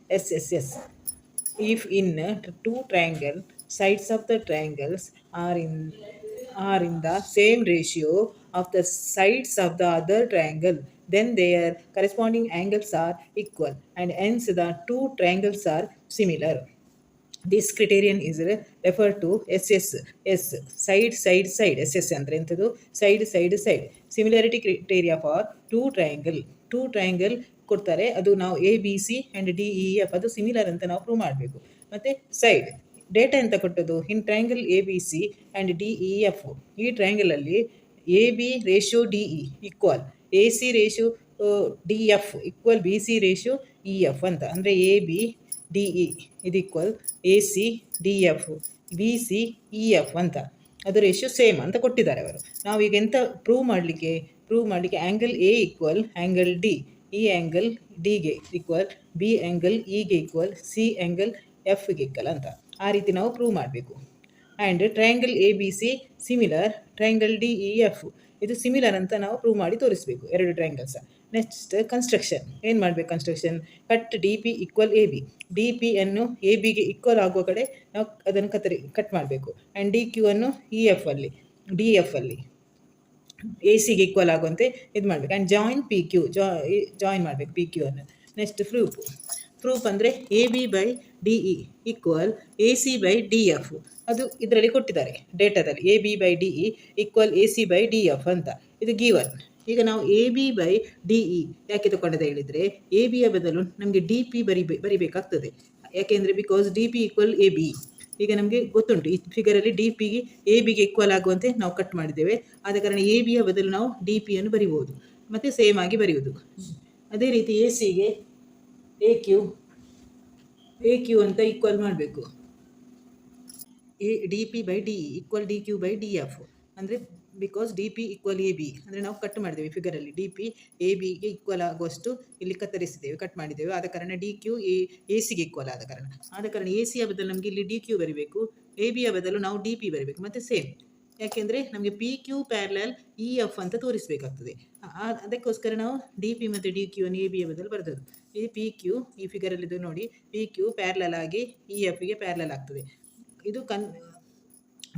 SSS. If in two triangle sides of the triangles are in the same ratio of the sides of the other triangle, then their corresponding angles are equal, and hence the two triangles are similar. This criterion is referred to SSS, side side side. SS ಅಂದ್ರೆ ಎಂಥದ್ದು? Side side side. Similarity criteria for two triangle ಕೊಡ್ತಾರೆ, ಅದು ನಾವು ABC and DEF ಅದು similar ಅಂತ ನಾವು prove ಮಾಡಬೇಕು. ಮತ್ತು ಸೈಡ್ ಡೇಟಾ ಅಂತ ಕೊಟ್ಟದ್ದು in triangle ABC and DEF. ಈ ಟ್ರಯಾಂಗಲಲ್ಲಿ AB/DE equal AC ratio DF equal BC ratio EF ಅಂತ. ಅಂದರೆ ABDE ಇದು equal AC DF BC EF ಅಂತ. ಅದು ರೇಷಿಯೋ ಸೇಮ್ ಅಂತ ಕೊಟ್ಟಿದ್ದಾರೆ ಅವರು. ನಾವೀಗ ಎಂತ ಪ್ರೂವ್ ಮಾಡಲಿಕ್ಕೆ angle A equal angle D, ಈ ಆ್ಯಂಗಲ್ ಡಿಗೆ ಈಕ್ವಲ್ ಬಿ ಆ್ಯಂಗಲ್ ಇಗೆ ಈಕ್ವಲ್ ಸಿ ಆ್ಯಂಗಲ್ ಎಫ್ಗೆ ಈಕ್ವಲ್ ಅಂತ ಆ ರೀತಿ ನಾವು ಪ್ರೂವ್ ಮಾಡಬೇಕು. And triangle ABC similar triangle DEF ಇದು ಸಿಮಿಲರ್ ಅಂತ ನಾವು ಪ್ರೂವ್ ಮಾಡಿ ತೋರಿಸಬೇಕು, ಎರಡು ಟ್ರಯಾಂಗಲ್ಸ. ನೆಕ್ಸ್ಟ್ ಕನ್ಸ್ಟ್ರಕ್ಷನ್ ಏನು ಮಾಡಬೇಕು? Construction cut DP equal AB. DP ಅನ್ನು ABಗೆ ಈಕ್ವಲ್ ಆಗುವ ಕಡೆ ನಾವು ಅದನ್ನು ಕಟ್ ಮಾಡಬೇಕು. ಆ್ಯಂಡ್ DQ ಅನ್ನು DF ಅಲ್ಲಿ ACಗೆ ಈಕ್ವಲ್ ಆಗುವಂತೆ ಇದು ಮಾಡಬೇಕು. ಆ್ಯಂಡ್ ಜಾಯಿನ್ PQ ಜಾಯಿನ್ ಮಾಡಬೇಕು PQ ಅನ್ನು. ನೆಕ್ಸ್ಟ್ ಪ್ರೂಫ್ ಅಂದರೆ AB/DE ಈಕ್ವಲ್ AC/DF. ಅದು ಇದರಲ್ಲಿ ಕೊಟ್ಟಿದ್ದಾರೆ ಡೇಟಾದಲ್ಲಿ, AB/DE ಈಕ್ವಲ್ AC/DF ಅಂತ. ಇದು ಗಿವನ್. ಈಗ ನಾವು AB/DE ಯಾಕೆ ತಗೊಂಡದ ಹೇಳಿದರೆ, ABಯ ಬದಲು ನಮಗೆ DP ಬರಿಬೇಕಾಗ್ತದೆ. ಯಾಕೆಂದರೆ ಬಿಕಾಸ್ DP ಈಕ್ವಲ್ AB. ಈಗ ನಮಗೆ ಗೊತ್ತುಂಟು ಈ ಫಿಗರಲ್ಲಿ DPಗೆ ABಗೆ ಈಕ್ವಲ್ ಆಗುವಂತೆ ನಾವು ಕಟ್ ಮಾಡಿದ್ದೇವೆ. ಆದ ಕಾರಣ ABಯ ಬದಲು ನಾವು DPಯನ್ನು ಬರಿಬೋದು, ಮತ್ತು ಸೇಮ್ ಆಗಿ ಬರೆಯುವುದು. ಅದೇ ರೀತಿ ACಗೆ AQ ಅಂತ ಈಕ್ವಲ್ ಮಾಡಬೇಕು. DP/DE equal DQ/DF. ಅಂದರೆ ಬಿಕಾಸ್ DP ಈಕ್ವಲ್ AB ಅಂದರೆ ನಾವು ಕಟ್ ಮಾಡಿದ್ದೇವೆ ಫಿಗರಲ್ಲಿ. DP ABಗೆ ಈಕ್ವಲ್ ಆಗುವಷ್ಟು ಇಲ್ಲಿ ಕಟ್ ಮಾಡಿದ್ದೇವೆ. ಆದ ಕಾರಣ DQ ACಗೆ ಈಕ್ವಲ್ ಆದ ಕಾರಣ ACಯ ಬದಲು ನಮಗೆ ಇಲ್ಲಿ DQ ಬರೀಬೇಕು, ABಯ ಬದಲು ನಾವು DP ಬರೀಬೇಕು. ಮತ್ತು ಸೇಮ್, ಯಾಕೆಂದರೆ ನಮಗೆ PQ ಪ್ಯಾರಲಲ್ EF ಅಂತ ತೋರಿಸಬೇಕಾಗ್ತದೆ. ಅದಕ್ಕೋಸ್ಕರ ನಾವು DP ಮತ್ತು DQ ಅನ್ನು ABಯ ಬದಲು ಬರೆದದ್ದು. ಈ PQ ಈ ಫಿಗರಲ್ಲಿದ್ದು ನೋಡಿ, PQ ಪ್ಯಾರಲಲ್ ಆಗಿ EFಗೆ ಪ್ಯಾರಲಲ್ ಆಗ್ತದೆ. ಇದು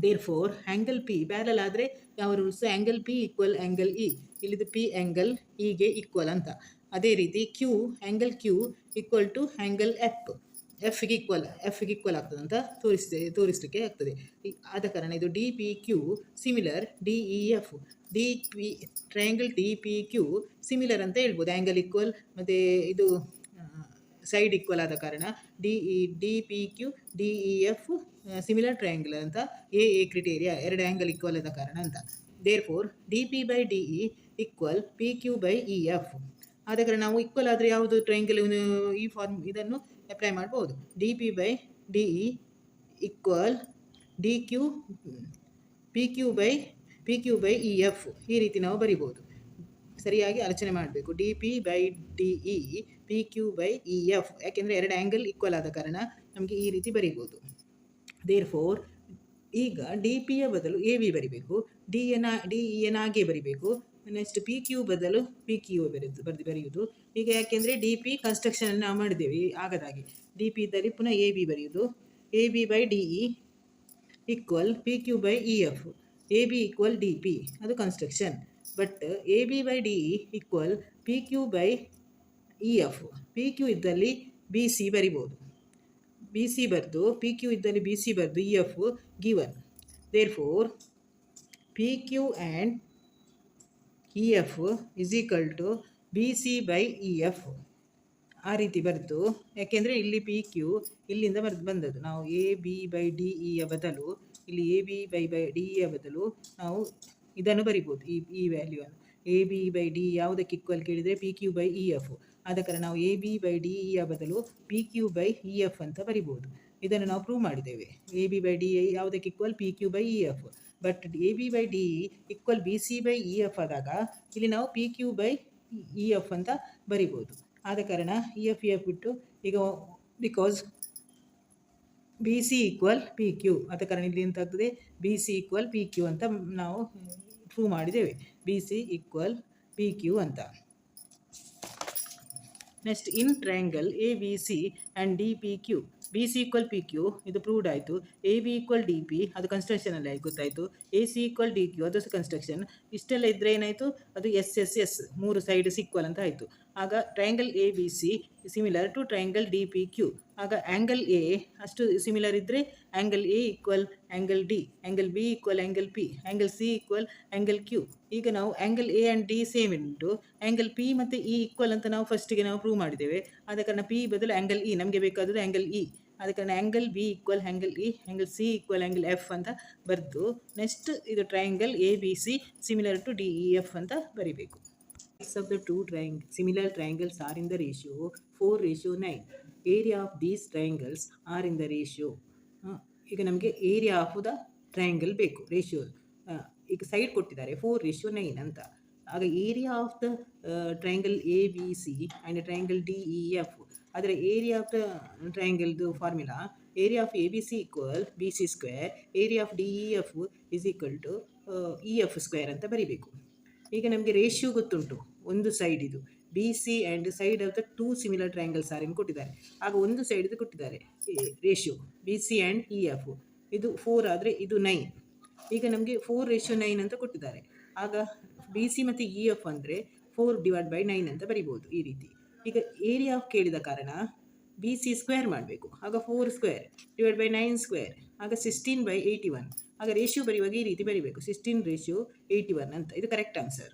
ದೇರ್ಫೋರ್ ಆ್ಯಂಗಲ್ P ಪ್ಯಾರಲಲ್ ಆದರೆ ಯಾವ rules? Angle P equal angle E. ಇಲ್ಲಿದು P ಆ್ಯಂಗಲ್ Eಗೆ ಈಕ್ವಲ್ ಅಂತ. ಅದೇ ರೀತಿ angle Q equal to angle ಎಫ್ಗೆ ಈಕ್ವಲ್ ಆಗ್ತದೆ ಅಂತ ತೋರಿಸಲಿಕ್ಕೆ ಆಗ್ತದೆ. ಆದ ಕಾರಣ ಇದು DPQ similar DEF. Triangle DPQ similar ಅಂತ ಹೇಳ್ಬೋದು. ಆ್ಯಂಗಲ್ ಈಕ್ವಲ್ ಮತ್ತು ಇದು ಸೈಡ್ ಈಕ್ವಲ್ ಆದ ಕಾರಣ DPQ DEF ಸಿಮಿಲರ್ ಟ್ರಯಾಂಗಲ್ ಅಂತ AA ಕ್ರಿಟೇರಿಯಾ, ಎರಡು ಆ್ಯಂಗಲ್ ಈಕ್ವಲ್ ಆದ ಕಾರಣ ಅಂತ. Therefore DP/DE equal PQ/EF. ಆದ ಕಾರಣ ನಾವು ಈಕ್ವಲ್ ಆದರೆ ಯಾವುದು ಟ್ರಯಾಂಗಲ್ ಈ ಫಾರ್ಮ್ ಇದನ್ನು ಅಪ್ಲೈ ಮಾಡ್ಬೋದು. DP/DE ಈಕ್ವಲ್ PQ/EF ಈ ರೀತಿ ನಾವು ಬರಿಬೋದು. ಸರಿಯಾಗಿ ಆಲೋಚನೆ ಮಾಡಬೇಕು. DP/DE PQ/EF, ಯಾಕೆಂದರೆ ಎರಡು ಆ್ಯಂಗಲ್ ಈಕ್ವಲ್ ಆದ ಕಾರಣ ನಮಗೆ ಈ ರೀತಿ ಬರಿಬೋದು. ದೇರ್ಫೋರ್ ಈಗ DPಯ ಬದಲು AB ಬರಿಬೇಕು, DEಯನ್ನು ಹಾಗೆ ಬರಿಬೇಕು. ನೆಕ್ಸ್ಟ್ PQ ಬದಲು PQ ಬರೆಯುವುದು. ಈಗ ಯಾಕೆಂದರೆ DP ಕನ್ಸ್ಟ್ರಕ್ಷನ್ ನಾವು ಮಾಡಿದ್ದೇವೆ ಆಗದಾಗಿ. DP ಇದ್ದಲ್ಲಿ ಪುನಃ AB ಬರೆಯುವುದು. AB/DE equal PQ/EF. AB equal DP ಅದು construction. But AB/DE equal PQ/EF. PQ ಇದ್ದಲ್ಲಿ BC ಬರಿಬೋದು, BC ಬರೆದು PQ ಇದ್ದಲ್ಲಿ BC ಬರೆದು EF given. Therefore PQ and EF is equal to BC/EF ಆ ರೀತಿ ಬರೆದು, ಯಾಕೆಂದರೆ ಇಲ್ಲಿ PQ ಇಲ್ಲಿಂದ ಬಂದದ್ದು. ನಾವು AB/DEಯ ಬದಲು ಇಲ್ಲಿ AB/DEಯ ಬದಲು ನಾವು ಇದನ್ನು ಬರಿಬೋದು, ಈ ವ್ಯಾಲ್ಯೂವನ್ನು. AB/DE ಯಾವುದಕ್ಕೆ ಈಕ್ವಲ್ ಕೇಳಿದರೆ PQ/EF. ಆದ ಕಾರಣ ನಾವು AB/DEಯ ಬದಲು PQ/EF ಅಂತ ಬರಿಬೋದು. ಇದನ್ನು ನಾವು ಪ್ರೂವ್ ಮಾಡಿದ್ದೇವೆ. AB/DE ಯಾವುದಕ್ಕೆ equal? PQ/EF. But AB/DE equal BC/EF ಆದಾಗ ಇಲ್ಲಿ ನಾವು PQ/EF ಅಂತ ಬರಿಬೋದು. ಆದ ಕಾರಣ EF ಬಿಟ್ಟು ಈಗ ಬಿಕಾಸ್ BC ಈಕ್ವಲ್ PQ, ಆದ ಕಾರಣ ಇಲ್ಲಿ ಎಂತ ಆಗ್ತದೆ? BC ಈಕ್ವಲ್ PQ ಅಂತ ನಾವು ಪ್ರೂವ್ ಮಾಡಿದ್ದೇವೆ. BC ಈಕ್ವಲ್ PQ ಅಂತ. Next in triangle A B C and D P Q, B C equal P Q ಇದು ಪ್ರೂವ್ಡ್ ಆಯಿತು, A B equal D P ಅದು ಕನ್ಸ್ಟ್ರಕ್ಷನಲ್ಲಿ ಆಗಿ ಗೊತ್ತಾಯಿತು, A C equal D Q ಅದು ಸಹ ಕನ್ಸ್ಟ್ರಕ್ಷನ್. ಇಷ್ಟೆಲ್ಲ ಇದ್ದರೆ ಏನಾಯಿತು, ಅದು ಎಸ್ ಎಸ್ ಎಸ್ ಮೂರು ಸೈಡ್ಸ್ ಈಕ್ವಲ್ ಅಂತ ಆಯಿತು. ಆಗ triangle A B C similar to triangle D P Q. ಆಗ ಆ್ಯಂಗಲ್ ಎ ಅಷ್ಟು ಸಿಮಿಲರ್ ಇದ್ದರೆ angle A equal angle D, angle B equal angle P, angle C equal angle Q. ಈಗ ನಾವು angle A and D same ಉಂಟು, angle P ಮತ್ತು E equal ಅಂತ ನಾವು ಫಸ್ಟಿಗೆ ನಾವು ಪ್ರೂವ್ ಮಾಡಿದ್ದೇವೆ. ಆದ ಕಾರಣ ಪಿ ಬದಲು ಆ್ಯಂಗಲ್ ಇ ನಮಗೆ ಬೇಕಾದದ್ದು ಆ್ಯಂಗಲ್ ಇ. ಆದ ಕಾರಣ angle B equal angle E, angle C equal angle F ಅಂತ ಬರೆದು ನೆಕ್ಸ್ಟ್ ಇದು triangle A B C similar to D E F ಅಂತ ಬರಿಬೇಕು. Sides of the two similar triangles are in the ratio 4:9. Area of these triangles are in the ratio. ಈಗ ನಮಗೆ area of the triangle ಬೇಕು, ratio. ಈಗ side ಕೊಟ್ಟಿದ್ದಾರೆ 4:9 ಅಂತ. ಆಗ area of the triangle A B C and triangle D E F, ಅದರ area of the ಟ್ರಯಾಂಗಲ್ದು formula area of A B C equal B C square, area of D E F is equal to E F square ಅಂತ ಬರಿಬೇಕು. ಈಗ ನಮಗೆ ratio ಗೊತ್ತುಂಟು, ಒಂದು side ಇದು B C and side of the two similar triangles R ಎಂದು ಕೊಟ್ಟಿದ್ದಾರೆ. ಆಗ ಒಂದು ಸೈಡ್ ಇದು ಕೊಟ್ಟಿದ್ದಾರೆ ratio B C and E F, ಇದು 4 ಆದರೆ ಇದು 9. ಈಗ ನಮಗೆ 4:9 ಅಂತ ಕೊಟ್ಟಿದ್ದಾರೆ. ಆಗ ಬಿ ಸಿ ಮತ್ತು ಇ ಎಫ್ ಅಂದರೆ 4/9 ಅಂತ ಬರಿಬೋದು ಈ ರೀತಿ. ಈಗ ಏರಿಯಾ ಆಫ್ ಕೇಳಿದ ಕಾರಣ ಬಿ ಸಿ ಸ್ಕ್ವೇರ್ ಮಾಡಬೇಕು. ಆಗ 4 ಸ್ಕ್ವೇರ್ / 9 ಸ್ಕ್ವೇರ್, ಆಗ 16/81. ಆಗ ರೇಷಿಯೋ ಬರೆಯುವಾಗ ಈ ರೀತಿ ಬರಿಬೇಕು, 16:81 ಅಂತ. ಇದು ಕರೆಕ್ಟ್ ಆನ್ಸರ್.